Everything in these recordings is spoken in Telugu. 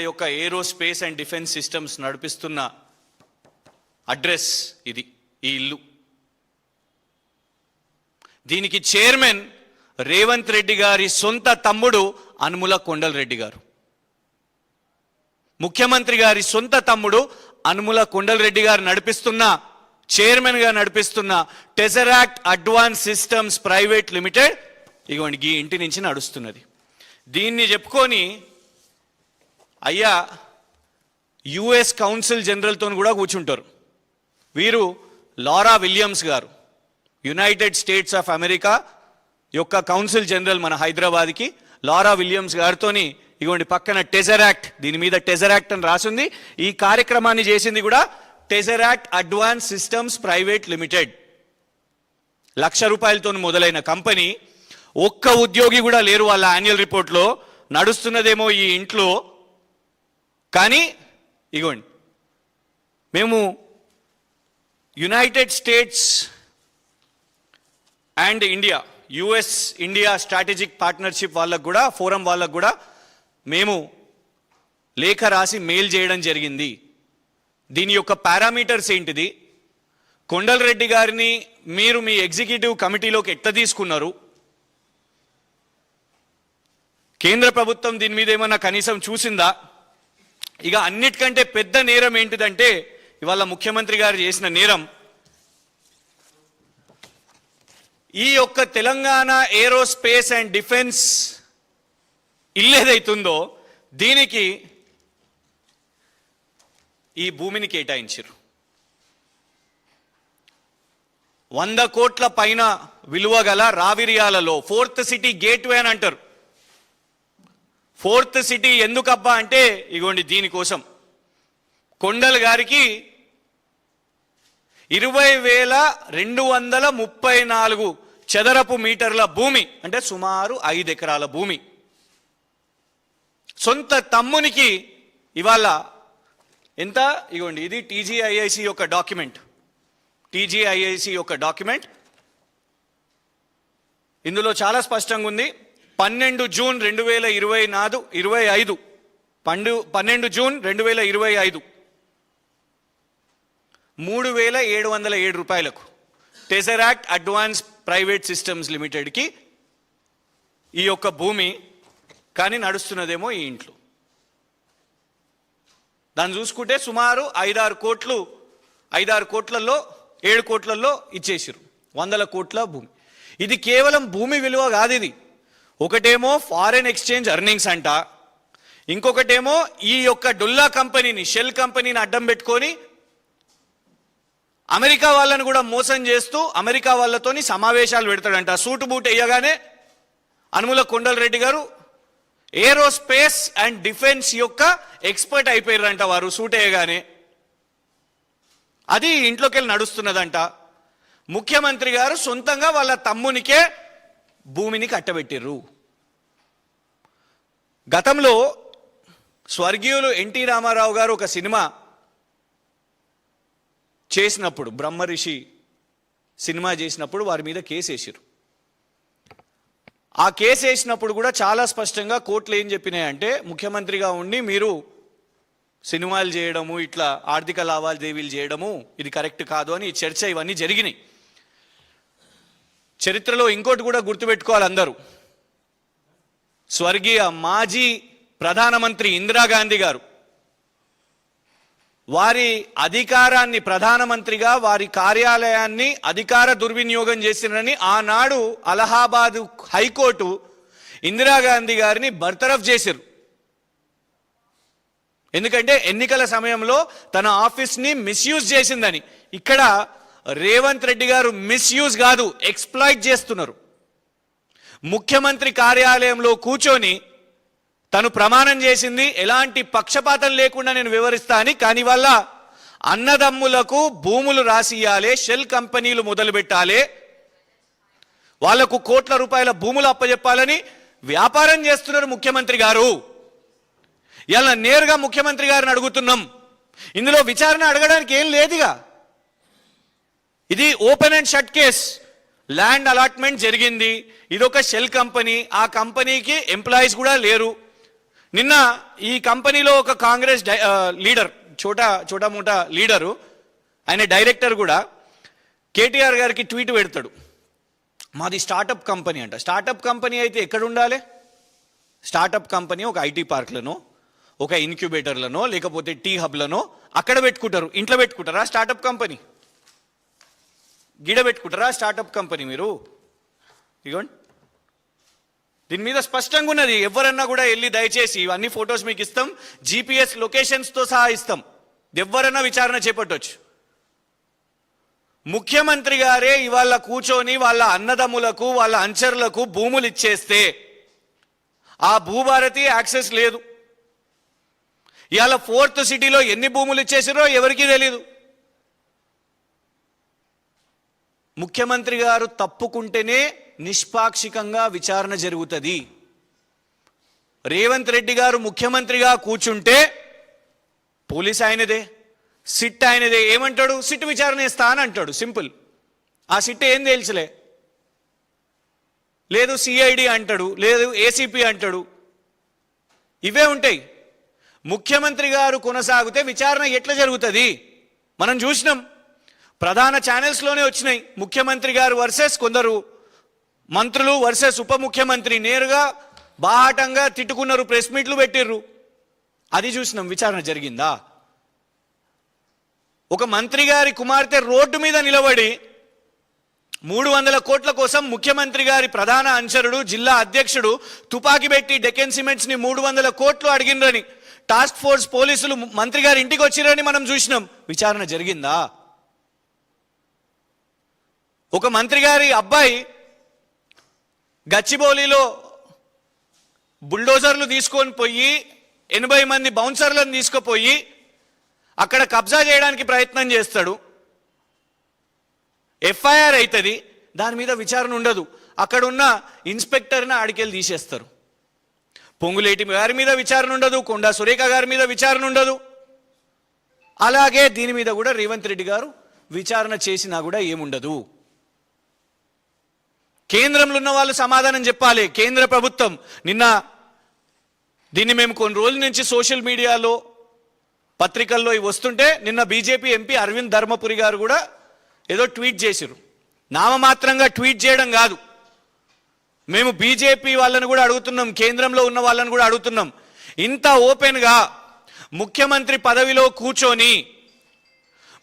యొక్క ఏరోస్పేస్ అండ్ డిఫెన్స్ సిస్టమ్స్ నడిపిస్తున్న అడ్రస్ ఇది, ఈ ఇల్లు. దీనికి చైర్మన్ రేవంత్ రెడ్డి గారి సొంత తమ్ముడు అనుముల కొండలరెడ్డి గారు. ముఖ్యమంత్రి గారి సొంత తమ్ముడు అనుముల కొండలరెడ్డి గారు నడిపిస్తున్న, చైర్మన్ గా నడిపిస్తున్న టెజరాక్ట్ అడ్వాన్స్ సిస్టమ్స్ ప్రైవేట్ లిమిటెడ్ ఇగోండి ఈ ఇంటి నుంచి నడుస్తున్నది. దీన్ని చెప్పుకొని అయ్యా యుఎస్ కౌన్సిల్ జనరల్తో కూడా కూర్చుంటారు. వీరు లారా విలియమ్స్ గారు, యునైటెడ్ స్టేట్స్ ఆఫ్ అమెరికా యొక్క కౌన్సిల్ జనరల్ మన హైదరాబాద్కి. లారా విలియమ్స్ గారితోని ఇగోండి పక్కన టెజరాక్ట్, దీని మీద టెజరాక్ట్ అని రాసింది. ఈ కార్యక్రమాన్ని చేసింది కూడా టెజరాక్ట్ అడ్వాన్స్ సిస్టమ్స్ ప్రైవేట్ లిమిటెడ్. ₹1,00,000 మొదలైన కంపెనీ, ఒక్క ఉద్యోగి కూడా లేరు వాళ్ళ యాన్యువల్ రిపోర్ట్లో. నడుస్తున్నదేమో ఈ ఇంట్లో. కానీ ఇగోండి మేము United States and India, US India strategic partnership వాళ్ళకు కూడా, ఫోరం వాళ్ళకు కూడా మేము లేఖ రాసి మెయిల్ చేయడం జరిగింది. దీని యొక్క పారామీటర్స్ ఏంటిది, కొండలరెడ్డి గారిని మీరు మీ ఎగ్జిక్యూటివ్ కమిటీలోకి ఎట్లా తీసుకున్నారు, కేంద్ర ప్రభుత్వం దీని మీద ఏమన్నా కనీసం చూసిందా. ఇక అన్నిటికంటే పెద్ద నేరం ఏంటిదంటే ఇవాళ ముఖ్యమంత్రి గారు చేసిన నేరం, ఈ యొక్క తెలంగాణ ఏరోస్పేస్ అండ్ డిఫెన్స్ ఇల్లు ఏదైతుందో దీనికి ఈ భూమిని కేటాయించారు. 100 కోట్ల పైన విలువ గల రావిరియాలలో 4th సిటీ గేట్వే అని అంటారు. 4th సిటీ ఎందుకబ్బా అంటే ఇగోండి దీనికోసం. కొండల్ గారికి 20,234 చదరపు మీటర్ల భూమి, అంటే సుమారు 5 ఎకరాల భూమి. సొంత తమ్మునికి ఇవాళ ఎంత, ఇగోండి ఇది టీజీఐఐసి యొక్క డాక్యుమెంట్. టీజీఐఐసి యొక్క డాక్యుమెంట్ ఇందులో చాలా స్పష్టంగా ఉంది. 12 June 2025 12 June 2025 ₹3,707 Tesseract advance private systems లిమిటెడ్కి ఈ యొక్క భూమి. కానీ నడుస్తున్నదేమో ఈ ఇంట్లో. దాన్ని చూసుకుంటే సుమారు 5-6 కోట్లు, 5-6 కోట్లలో 7 కోట్లలో ఇచ్చేసారు. 100 కోట్ల భూమి. ఇది కేవలం భూమి విలువ కాదు. ఇది ఒకటేమో ఫారెన్ ఎక్స్చేంజ్ ఎర్నింగ్స్ అంట, ఇంకొకటేమో ఈ యొక్క డొల్లా కంపెనీని, షెల్ కంపెనీని అడ్డం పెట్టుకొని అమెరికా వాళ్ళని కూడా మోసం చేస్తూ అమెరికా వాళ్ళతోని సమావేశాలు పెడతాడంట. సూటు బూట్ వేయగానే అనుముల కొండలరెడ్డి గారు ఏరోస్పేస్ అండ్ డిఫెన్స్ యొక్క ఎక్స్పర్ట్ అయిపోయారంట వారు సూట్ వేయగానే. అది ఇంట్లోకి వెళ్ళి నడుస్తున్నదంట. ముఖ్యమంత్రి గారు సొంతంగా వాళ్ళ తమ్మునికే భూమిని కట్టబెట్టిర్రు. గతంలో స్వర్గీయులు ఎన్టీ రామారావు గారు ఒక సినిమా చేసినప్పుడు, బ్రహ్మరిషి సినిమా చేసినప్పుడు వారి మీద కేసు వేసారు. ఆ కేసు వేసినప్పుడు కూడా చాలా స్పష్టంగా కోర్టులు ఏం చెప్పినాయంటే, ముఖ్యమంత్రిగా ఉండి మీరు సినిమాలు చేయడము, ఇట్లా ఆర్థిక లావాదేవీలు చేయడము ఇది కరెక్ట్ కాదు అని చర్చ ఇవన్నీ జరిగినాయి. చరిత్రలో ఇంకోటి కూడా గుర్తుపెట్టుకోవాలి అందరూ. స్వర్గీయ మాజీ ప్రధానమంత్రి ఇందిరాగాంధీ గారు వారి అధికారాన్ని, ప్రధానమంత్రిగా వారి కార్యాలయాన్ని అధికార దుర్వినియోగం చేసినని ఆనాడు అలహాబాద్ హైకోర్టు ఇందిరాగాంధీ గారిని బర్తరఫ్ చేశారు. ఎందుకంటే ఎన్నికల సమయంలో తన ఆఫీస్ని మిస్యూజ్ చేసిందని. ఇక్కడ రేవంత్ రెడ్డి గారు మిస్యూజ్ కాదు, ఎక్స్ప్లాయిట్ చేస్తున్నారు. ముఖ్యమంత్రి కార్యాలయంలో కూర్చొని తను ప్రమాణం చేసింది ఎలాంటి పక్షపాతం లేకుండా నేను వివరిస్తా అని. కానీ వల్ల అన్నదమ్ములకు భూములు రాసియాలే, షెల్ కంపెనీలు మొదలు పెట్టాలి, వాళ్లకు కోట్ల రూపాయల భూములు అప్పచెప్పాలని వ్యాపారం చేస్తున్నారు ముఖ్యమంత్రి గారు. ఇలా నేరుగా ముఖ్యమంత్రి గారిని అడుగుతున్నాం. ఇందులో విచారణ అడగడానికి ఏం లేదుగా. ఇది open and shut case. Land allotment జరిగింది, ఇదొక షెల్ కంపెనీ, ఆ కంపెనీకి ఎంప్లాయీస్ కూడా లేరు. నిన్న ఈ కంపెనీలో ఒక కాంగ్రెస్ లీడర్ చోటా మోటా లీడరు, ఆయన డైరెక్టర్ కూడా కేటీఆర్ గారికి ట్వీట్ పెడతాడు, మాది స్టార్టప్ కంపెనీ అంట. స్టార్టప్ కంపెనీ అయితే ఎక్కడ ఉండాలి? స్టార్టప్ కంపెనీ ఒక ఐటీ పార్క్లను, ఒక ఇన్క్యుబేటర్లను, లేకపోతే టీ హబ్లను అక్కడ పెట్టుకుంటారు. ఇంట్లో పెట్టుకుంటారా స్టార్టప్ కంపెనీ? గిడ పెట్టుకుంటారా స్టార్టప్ కంపెనీ మీరు? ఇగోండి, దీని మీద స్పష్టంగా ఉన్నది. ఎవరన్నా కూడా వెళ్ళి దయచేసి ఇవన్నీ ఫొటోస్ మీకు ఇస్తాం, GPS లొకేషన్స్తో సహా ఇస్తాం, ఎవరన్నా విచారణ చేపట్టవచ్చు. ముఖ్యమంత్రి గారే ఇవాళ కూర్చొని వాళ్ళ అన్నదమ్ములకు వాళ్ళ అంచర్లకు భూములు ఇచ్చేస్తే ఆ భూభారతి యాక్సెస్ లేదు. ఇవాళ 4th సిటీలో ఎన్ని భూములు ఇచ్చేసారో ఎవరికీ తెలీదు. ముఖ్యమంత్రి గారు తప్పుకుంటేనే నిష్పాక్షికంగా విచారణ జరుగుతుంది. రేవంత్ రెడ్డి గారు ముఖ్యమంత్రిగా కూర్చుంటే పోలీస్ ఆయనదే, సిట్ ఆయనదే. ఏమంటాడు? సిట్ విచారణ చేస్తా అని అంటాడు, సింపుల్. ఆ సిట్ ఏం తెలుసులే, లేదు CID అంటాడు, లేదు ACP అంటాడు, ఇవే ఉంటాయి. ముఖ్యమంత్రి గారు కొనసాగితే విచారణ ఎట్లా జరుగుతుంది? మనం చూసినాం, ప్రధాన ఛానల్స్లోనే వచ్చినాయి. ముఖ్యమంత్రి గారు వర్సెస్ కొందరు మంత్రులు వర్సెస్ ఉప ముఖ్యమంత్రి నేరుగా బాహాటంగా తిట్టుకున్నారు, ప్రెస్ మీట్లు పెట్టిర్రు. అది చూసినాం. విచారణ జరిగిందా? ఒక మంత్రి గారి కుమార్తె రోడ్డు మీద నిలబడి 300 కోట్ల కోసం ముఖ్యమంత్రి గారి ప్రధాన అనుచరుడు జిల్లా అధ్యక్షుడు తుపాకీ పెట్టి డెక్కన్ సిమెంట్స్ ని 300 కోట్లు అడిగినరని టాస్క్ ఫోర్స్ పోలీసులు మంత్రి గారి ఇంటికి వచ్చిరని మనం చూసినాం. విచారణ జరిగిందా? ఒక మంత్రి గారి అబ్బాయి గచ్చిబౌలిలో బుల్డోజర్లు తీసుకొని పోయి 80 మంది బౌన్సర్లను తీసుకుపోయి అక్కడ కబ్జా చేయడానికి ప్రయత్నం చేస్తాడు. FIR అవుతుంది, దాని మీద విచారణ ఉండదు. అక్కడ ఉన్న ఇన్స్పెక్టర్ని ఆడికెళ్ళి తీసేస్తారు. పొంగులేటి గారి మీద విచారణ ఉండదు, కొండా సురేఖ గారి మీద విచారణ ఉండదు. అలాగే దీని మీద కూడా రేవంత్ రెడ్డి గారు విచారణ చేసినా కూడా ఏముండదు. కేంద్రంలో ఉన్న వాళ్ళు సమాధానం చెప్పాలి. కేంద్ర ప్రభుత్వం నిన్న దీన్ని మేము కొన్ని రోజుల నుంచి సోషల్ మీడియాలో పత్రికల్లో వస్తుంటే నిన్న బీజేపీ ఎంపీ అరవింద్ ధర్మపురి గారు కూడా ఏదో ట్వీట్ చేశారు. నామమాత్రంగా ట్వీట్ చేయడం కాదు, మేము బీజేపీ వాళ్ళని కూడా అడుగుతున్నాం, కేంద్రంలో ఉన్న వాళ్ళని కూడా అడుగుతున్నాం. ఇంత ఓపెన్గా ముఖ్యమంత్రి పదవిలో కూర్చొని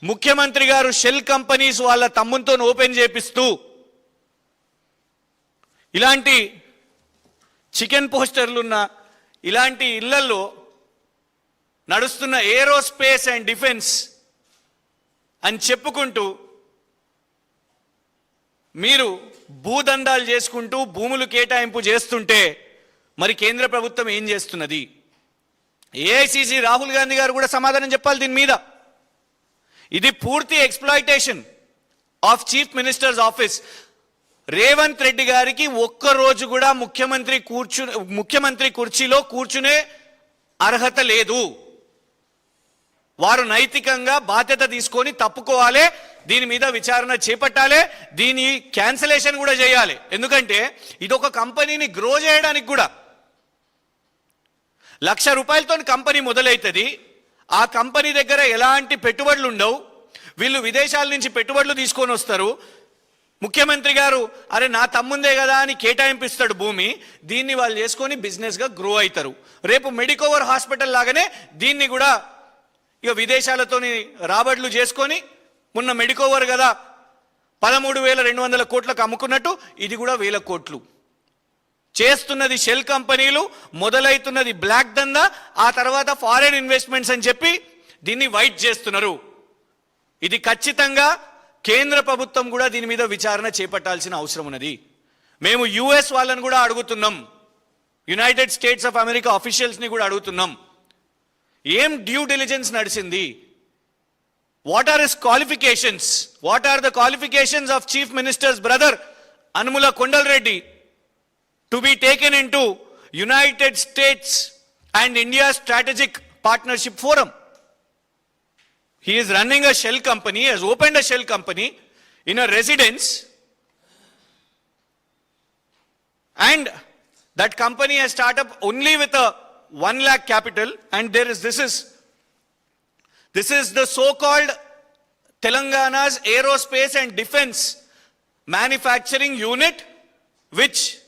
ముఖ్యమంత్రి గారు షెల్ కంపెనీస్ వాళ్ళ తమ్ముతో ఓపెన్ చేపిస్తూ ఇలాంటి చికెన్ పోస్టర్లున్న ఇలాంటి ఇళ్లలో నడుస్తున్న ఏరోస్పేస్ అండ్ డిఫెన్స్ అని చెప్పుకుంటూ మీరు భూదందాలు చేసుకుంటూ భూములు కేటాయింపు చేస్తుంటే మరి కేంద్ర ప్రభుత్వం ఏం చేస్తున్నది? AICC రాహుల్ గాంధీ గారు కూడా సమాధానం చెప్పాలి దీని మీద. ఇది పూర్తి exploitation of chief ministers office. Revanth Reddy గారికి ఒక్కరోజు కూడా ముఖ్యమంత్రి కుర్చీలో కూర్చునే అర్హత లేదు. వారు నైతికంగా బాధ్యత తీసుకొని తప్పుకోవాలి, దీని మీద విచారణ చేపట్టాలి, దీని క్యాన్సిలేషన్ కూడా చేయాలి. ఎందుకంటే ఇది ఒక కంపెనీని గ్రో చేయడానికి కూడా ₹1,00,000 కంపెనీ మొదలవుతుంది. ఆ కంపెనీ దగ్గర ఎలాంటి పెట్టుబడులు ఉండవు, వీళ్ళు విదేశాల నుంచి పెట్టుబడులు తీసుకొని వస్తారు. ముఖ్యమంత్రి గారు అరే నా తమ్ముందే కదా అని కేటాయింపిస్తాడు భూమి, దీన్ని వాళ్ళు చేసుకొని బిజినెస్గా గ్రో అవుతారు. రేపు మెడికోవర్ హాస్పిటల్ లాగానే దీన్ని కూడా ఇక విదేశాలతోని రాబడులు చేసుకొని మొన్న మెడికోవర్ కదా 13,200 కోట్లకు అమ్ముకున్నట్టు ఇది కూడా 1,000 కోట్లు చేస్తున్నది షెల్ కంపెనీలు. మొదలైతున్నది బ్లాక్ దందా, ఆ తర్వాత ఫారెన్ ఇన్వెస్ట్మెంట్స్ అని చెప్పి దీన్ని వైట్ చేస్తున్నారు. ఇది ఖచ్చితంగా కేంద్ర ప్రభుత్వం కూడా దీని మీద విచారణ చేపట్టాల్సిన అవసరం ఉన్నది. మేము US వాళ్ళని కూడా అడుగుతున్నాం, యునైటెడ్ స్టేట్స్ ఆఫ్ అమెరికా ఆఫీషియల్స్ని కూడా అడుగుతున్నాం, ఏం డ్యూ డిలిజెన్స్ నడిచింది? What are his qualifications? What are the qualifications of chief minister's brother Anumula Kondal Reddy to be taken in to United States and India strategic partnership forum? He is running a shell company, has opened a shell company in a residence, and that company has started up only with a 1 lakh capital, and this is the so-called Telangana's aerospace and defense manufacturing unit, which